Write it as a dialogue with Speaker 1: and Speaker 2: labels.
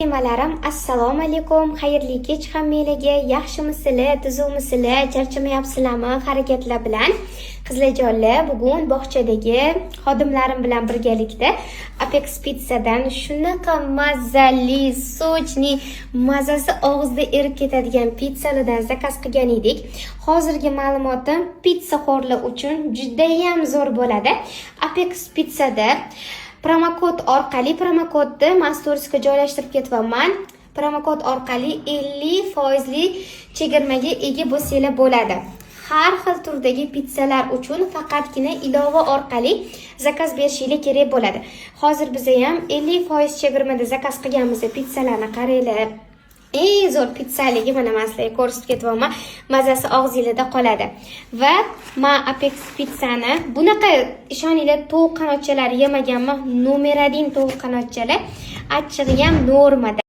Speaker 1: Nimalarim, assalomu alaykum, xayrli kech hammanglarga. Yaxshimisizlar, tuzukmisizlar, charchamayapsizlarmi harakatlar bilan? Qizlarjonlar, bugun bog'chadagi xodimlarim bilan birgalikda Apex Pizzadan shunaqa mazali, sochni, mazasi og'izda erib ketadigan pizzalardan zakaz qilgan edik. Hozirgi ma'lumotim pizza xo'rlar uchun juda ham zo'r bo'ladi. Apex Pizzada promokod orqali promokodni masturga joylashtirib ketaman. Promokod orqali 50% chegirmaga ega bo'lsanglar bo'ladi. Har xil turdagi pizzalar uchun faqatgina ilova orqali zakaz berishingiz kerak bo'ladi. Hozir biz ham 50% chegirmada zakaz qilganmiz pizzalarni qaranglar. Eng zo'r pizzaligi mana sizlarga ko'rsatib ketaman. Mazasi og'zingizda qoladi. Va men Apex pizzani bunaqa ishoninglar tovuq qanotchalari yemaganman. Nomer 1 tovuq qanotchalar. Achchig'i ham normada.